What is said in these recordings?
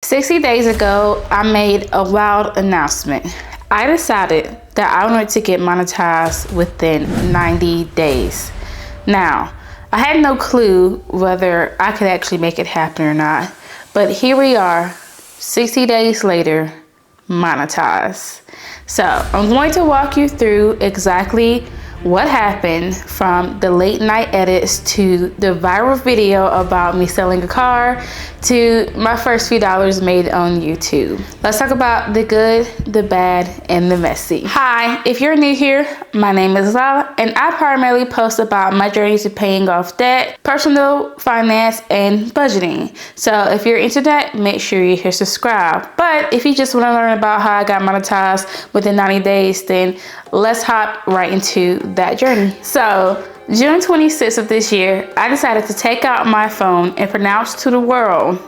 60 days ago, I made a wild announcement. I decided that I wanted to get monetized within 90 days. Now, I had no clue whether I could actually make it happen or not, but here we are, 60 days later, monetized. So I'm going to walk you through exactly what happened from the late night edits to the viral video about me selling a car to my first few dollars made on YouTube. Let's talk about the good, the bad, and the messy. Hi, if you're new here, my name is Lala, and I primarily post about my journey to paying off debt, personal finance, and budgeting. So if you're into that, make sure you hit subscribe. But if you just want to learn about how I got monetized within 90 days, then let's hop right into that journey. So June 26th of this year, I decided to take out my phone and pronounce to the world,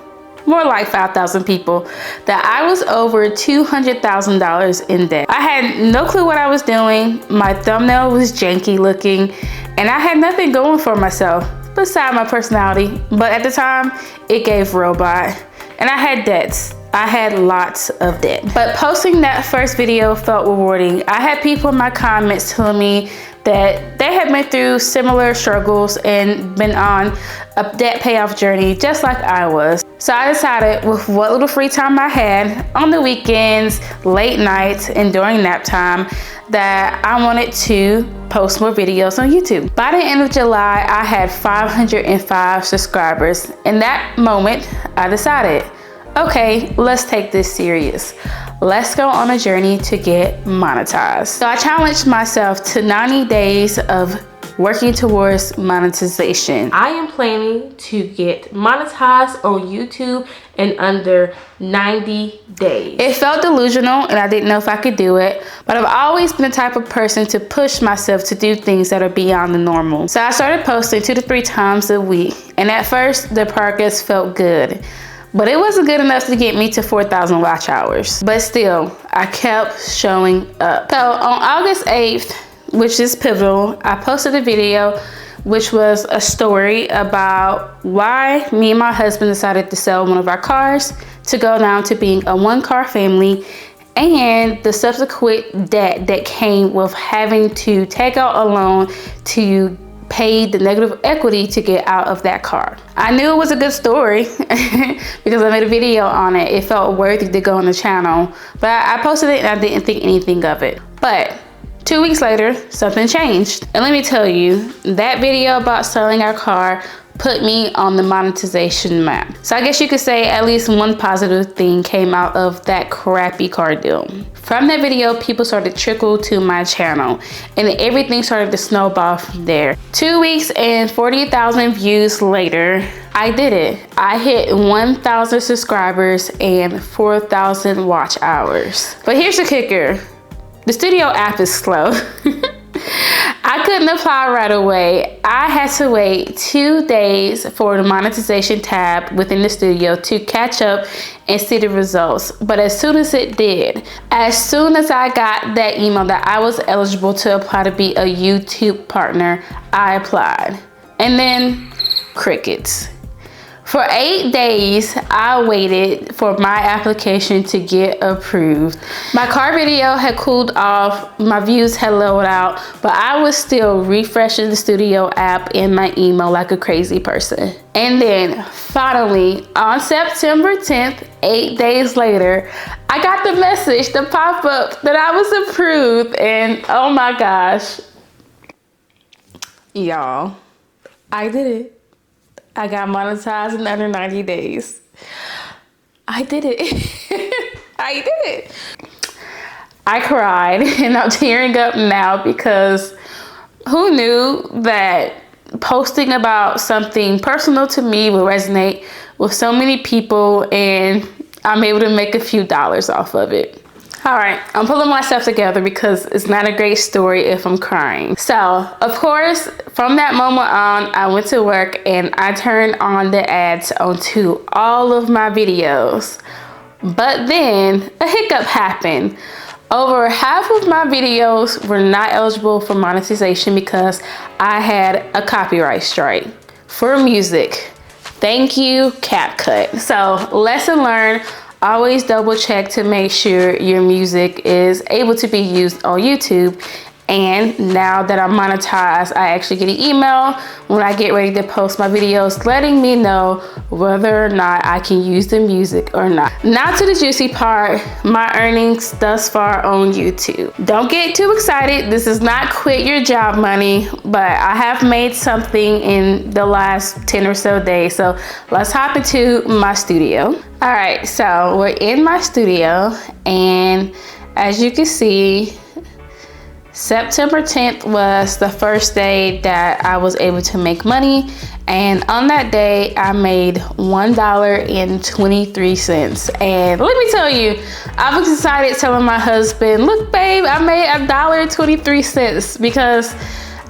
more like 5,000 people, that I was over $200,000 in debt. I had no clue what I was doing. My thumbnail was janky looking, and I had nothing going for myself besides my personality. But at the time, it gave robot, and I had debts. I had lots of debt. But posting that first video felt rewarding. I had people in my comments telling me that they had been through similar struggles and been on a debt payoff journey just like I was. So I decided, with what little free time I had on the weekends, late nights, and during nap time, that I wanted to post more videos on YouTube. By the end of July, I had 505 subscribers. In that moment, I decided, okay, let's take this serious. Let's go on a journey to get monetized. So I challenged myself to 90 days of working towards monetization. I am planning to get monetized on YouTube in under 90 days. It felt delusional and I didn't know if I could do it, but I've always been the type of person to push myself to do things that are beyond the normal. So I started posting 2 to 3 times a week, and at first the progress felt good. But it wasn't good enough to get me to 4,000 watch hours. But still, I kept showing up. So on August 8th, which is pivotal, I posted a video which was a story about why me and my husband decided to sell one of our cars to go down to being a 1-car family, and the subsequent debt that came with having to take out a loan to pay the negative equity to get out of that car. I knew it was a good story because I made a video on it. It felt worthy to go on the channel, but I posted it and I didn't think anything of it. But 2 weeks later, something changed. And let me tell you, that video about selling our car put me on the monetization map. So I guess you could say at least one positive thing came out of that crappy car deal. From that video, people started to trickle to my channel, and everything started to snowball from there. 2 weeks and 40,000 views later, I did it. I hit 1,000 subscribers and 4,000 watch hours. But here's the kicker. The studio app is slow. I couldn't apply right away. I had to wait 2 days for the monetization tab within the studio to catch up and see the results. But as soon as it did, as soon as I got that email that I was eligible to apply to be a YouTube partner, I applied. And then crickets. For 8 days, I waited for my application to get approved. My car video had cooled off, my views had lowered out, but I was still refreshing the studio app in my email like a crazy person. And then finally, on September 10th, 8 days later, I got the message, the pop-up that I was approved, and oh my gosh, y'all, I did it. I got monetized in under 90 days. I did it. I did it. I cried and I'm tearing up now because who knew that posting about something personal to me would resonate with so many people, and I'm able to make a few dollars off of it. All right, I'm pulling myself together because it's not a great story if I'm crying. So, of course, from that moment on, I went to work and I turned on the ads onto all of my videos. But then a hiccup happened. Over half of my videos were not eligible for monetization because I had a copyright strike for music. Thank you, CapCut. So, lesson learned. always double check to make sure your music is able to be used on YouTube. And now that I'm monetized, I actually get an email when I get ready to post my videos letting me know whether or not I can use the music or not. Now to the juicy part, my earnings thus far on YouTube. Don't get too excited. This is not quit your job money, but I have made something in the last 10 or so days. So let's hop into my studio. All right, so we're in my studio, and as you can see, September 10th was the first day that I was able to make money, and on that day I made $1.23. And let me tell you, I was excited telling my husband, look babe, I made $1.23, because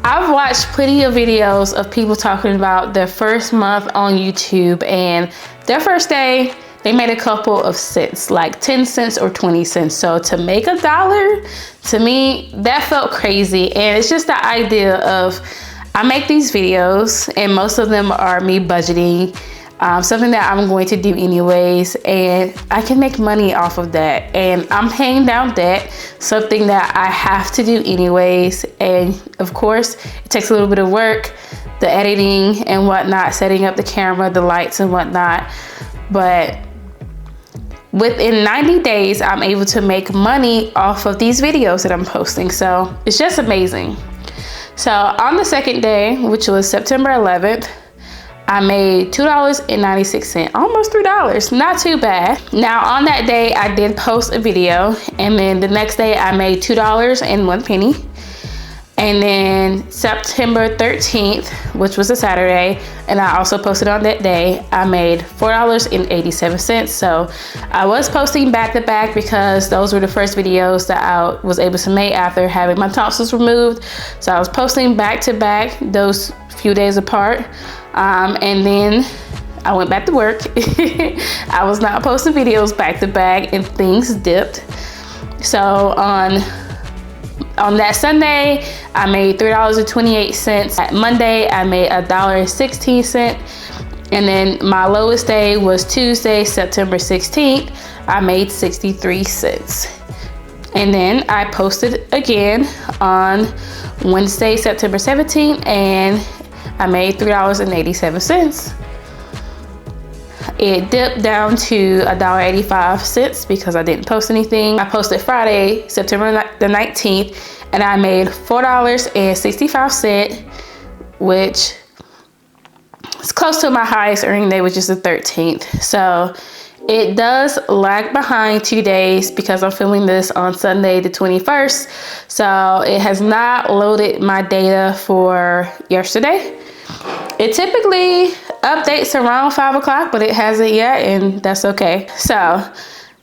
I've watched plenty of videos of people talking about their first month on YouTube, and their first day they made a couple of cents, like 10 cents or 20 cents. So to make $1, to me, that felt crazy. And it's just the idea of, I make these videos and most of them are me budgeting, something that I'm going to do anyways, and I can make money off of that. And I'm paying down debt, something that I have to do anyways. And of course, it takes a little bit of work, the editing and whatnot, setting up the camera, the lights and whatnot. But within 90 days, I'm able to make money off of these videos that I'm posting. So it's just amazing. So on the second day, which was September 11th, I made $2.96, almost $3, not too bad. Now on that day, I did post a video, and then the next day I made $2.01. And then September 13th, which was a Saturday, and I also posted on that day, I made $4.87. So I was posting back to back because those were the first videos that I was able to make after having my tonsils removed. So I was posting back to back those few days apart. And then I went back to work. I was not posting videos back to back, and things dipped. So on that Sunday, I made $3.28. That Monday, I made $1.16. And then my lowest day was Tuesday, September 16th. I made 63 cents. And then I posted again on Wednesday, September 17th, and I made $3.87. It dipped down to $1.85 because I didn't post anything. I posted Friday, September the 19th, and I made $4.65, which is close to my highest earning day, which is the 13th. So it does lag behind 2 days because I'm filming this on Sunday the 21st. So it has not loaded my data for yesterday. It typically updates around 5 o'clock, but it hasn't yet, and that's okay. So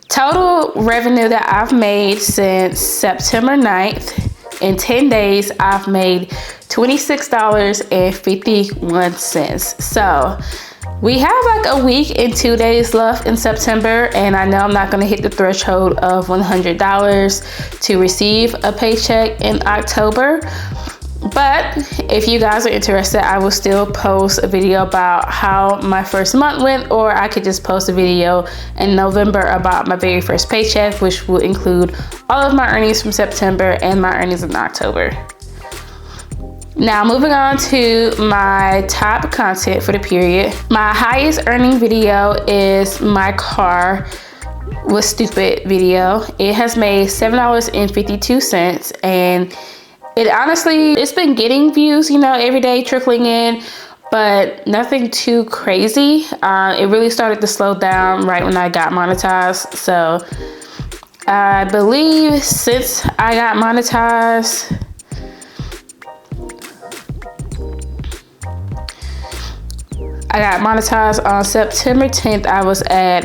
total revenue that I've made since September 9th, in 10 days, I've made $26.51. So we have like a week and 2 days left in September, and I know I'm not gonna hit the threshold of $100 to receive a paycheck in October. But if you guys are interested, I will still post a video about how my first month went, or I could just post a video in November about my very first paycheck, which will include all of my earnings from September and my earnings in October. Now moving on to my top content for the period. My highest earning video is my car was stupid video. It has made $7.52, and it's been getting views, you know, every day trickling in, but nothing too crazy. It really started to slow down right when I got monetized. So I believe since I got monetized, on September 10th, I was at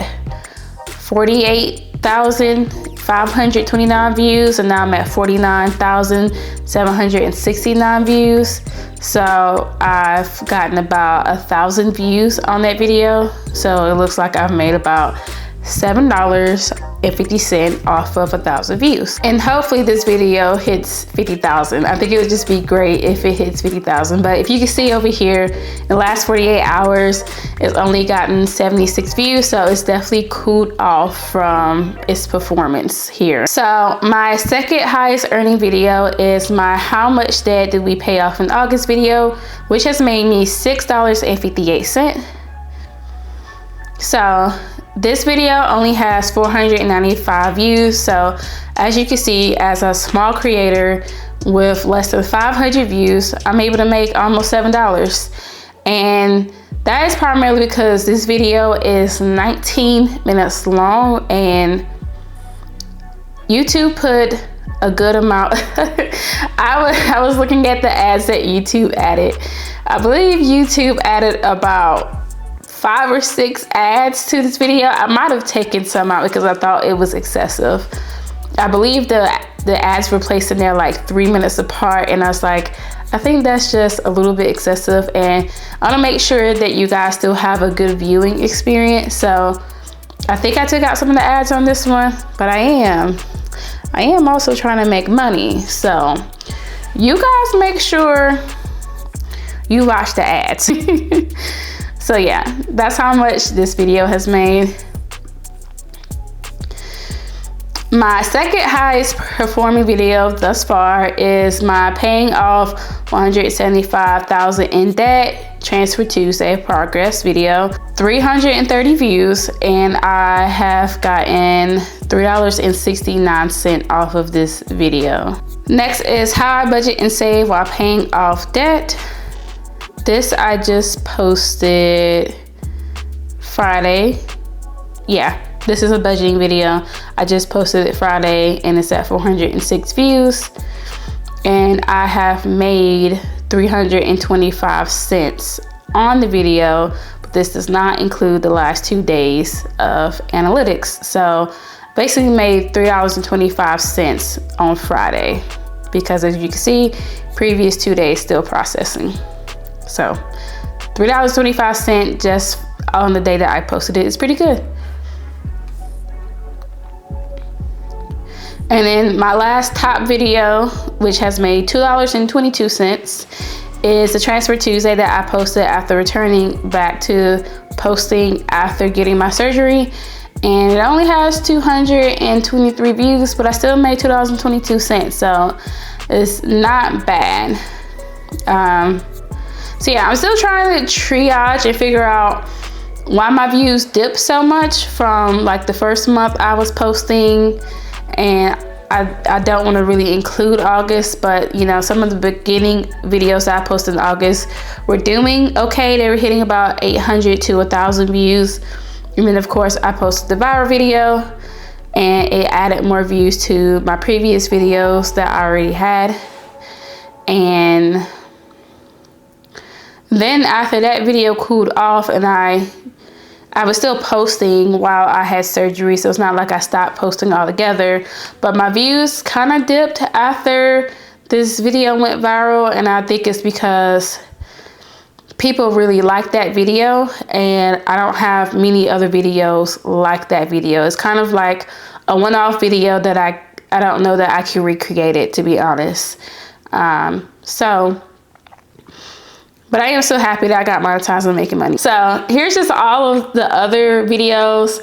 48,529 views, and now I'm at 49,769 views. So I've gotten about 1,000 views on that video. So it looks like I've made about $7 $1.50 off of 1,000 views. And hopefully this video hits 50,000. I think it would just be great if it hits 50,000. But if you can see over here, in the last 48 hours, it's only gotten 76 views. So it's definitely cooled off from its performance here. So my second highest earning video is my how much debt did we pay off in August video, which has made me $6.58. So this video only has 495 views. So as you can see, as a small creator with less than 500 views, I'm able to make almost $7. And that is primarily because this video is 19 minutes long and YouTube put a good amount. I was looking at the ads that YouTube added. I believe YouTube added about 5 or 6 ads to this video. I might have taken some out because I thought it was excessive. I believe the ads were placed in there like 3 minutes apart, and I was like, I think that's just a little bit excessive, and I want to make sure that you guys still have a good viewing experience. So I think I took out some of the ads on this one, but I am also trying to make money. So you guys make sure you watch the ads. So yeah, that's how much this video has made. My second highest performing video thus far is my paying off $175,000 in debt transfer Tuesday progress video. 330 views, and I have gotten $3.69 off of this video. Next is how I budget and save while paying off debt. This I just posted Friday. Yeah, this is a budgeting video. I just posted it Friday and it's at 406 views. And I have made 325 cents on the video, but this does not include the last 2 days of analytics. So basically made $3.25 on Friday, because as you can see, previous 2 days still processing. So $3.25 just on the day that I posted it is pretty good. And then my last top video, which has made $2.22, is the Transfer Tuesday that I posted after returning back to posting after getting my surgery. And it only has 223 views, but I still made $2.22. So it's not bad. So yeah, I'm still trying to triage and figure out why my views dipped so much from like the first month I was posting. And I don't want to really include August, but you know, some of the beginning videos that I posted in August were doing okay. They were hitting about 800 to 1,000 views. And then of course I posted the viral video and it added more views to my previous videos that I already had. And then after that video cooled off, and I was still posting while I had surgery, so it's not like I stopped posting altogether, but my views kind of dipped after this video went viral. And I think it's because people really like that video, and I don't have many other videos like that video. It's kind of like a one-off video that I don't know that I can recreate it, to be honest. But I am so happy that I got monetized and making money. So here's just all of the other videos.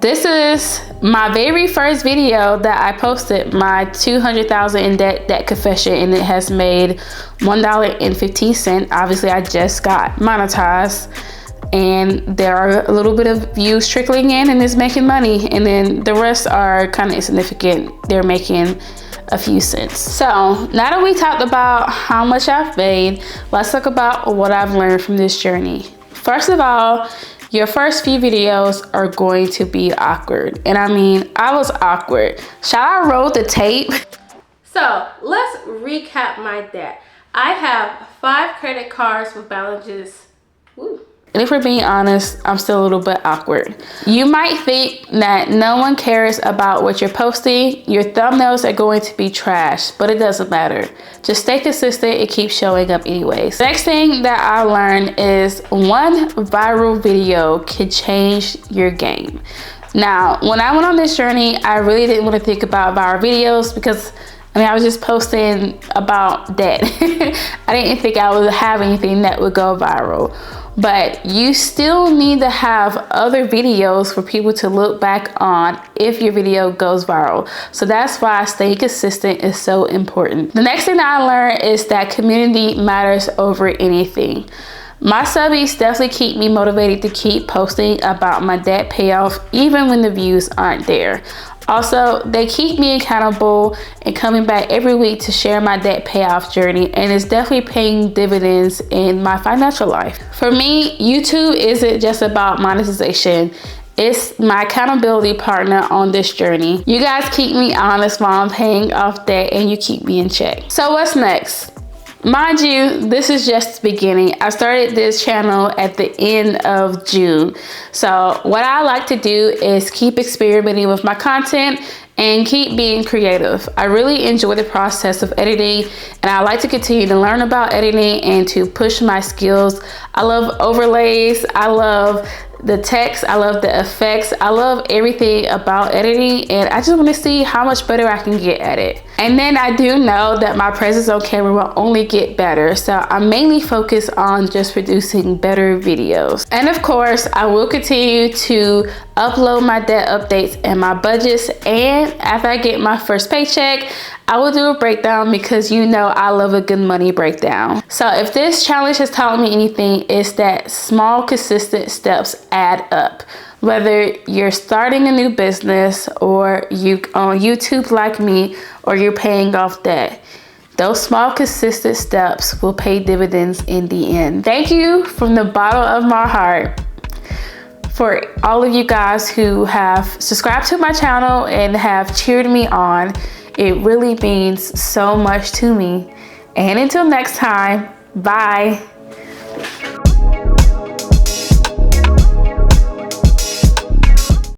This is my very first video that I posted, my 200,000 in debt confession, and it has made $1.15. Obviously, I just got monetized, and there are a little bit of views trickling in, and it's making money. And then the rest are kind of insignificant. They're making a few cents. So now that we talked about how much I've made, let's talk about what I've learned from this journey. First of all, your first few videos are going to be awkward. And I mean, I was awkward. Shall I roll the tape? So let's recap my debt. I have 5 credit cards with balances. Woo. And if we're being honest, I'm still a little bit awkward. You might think that no one cares about what you're posting. Your thumbnails are going to be trash, but it doesn't matter. Just stay consistent and keep showing up anyways. Next thing that I learned is one viral video can change your game. Now, when I went on this journey, I really didn't want to think about viral videos because I was just posting about debt. I didn't think I would have anything that would go viral. But you still need to have other videos for people to look back on if your video goes viral. So that's why staying consistent is so important. The next thing that I learned is that community matters over anything. My subbies definitely keep me motivated to keep posting about my debt payoff even when the views aren't there. Also, they keep me accountable and coming back every week to share my debt payoff journey, and it's definitely paying dividends in my financial life. For me, YouTube isn't just about monetization. It's my accountability partner on this journey. You guys keep me honest while I'm paying off debt, and you keep me in check. So what's next? Mind you, this is just the beginning. I started this channel at the end of June. So what I like to do is keep experimenting with my content and keep being creative. I really enjoy the process of editing, and I like to continue to learn about editing and to push my skills. I love overlays. I love the text, I love the effects, I love everything about editing, and I just want to see how much better I can get at it. And then I do know that my presence on camera will only get better, so I'm mainly focused on just producing better videos. And of course, I will continue to upload my debt updates and my budgets, and after I get my first paycheck, I will do a breakdown because you know I love a good money breakdown. So if this challenge has taught me anything, it's that small consistent steps add up. Whether you're starting a new business or you on YouTube like me, or you're paying off debt, those small consistent steps will pay dividends in the end. Thank you from the bottom of my heart for all of you guys who have subscribed to my channel and have cheered me on. It really means so much to me. And until next time, bye.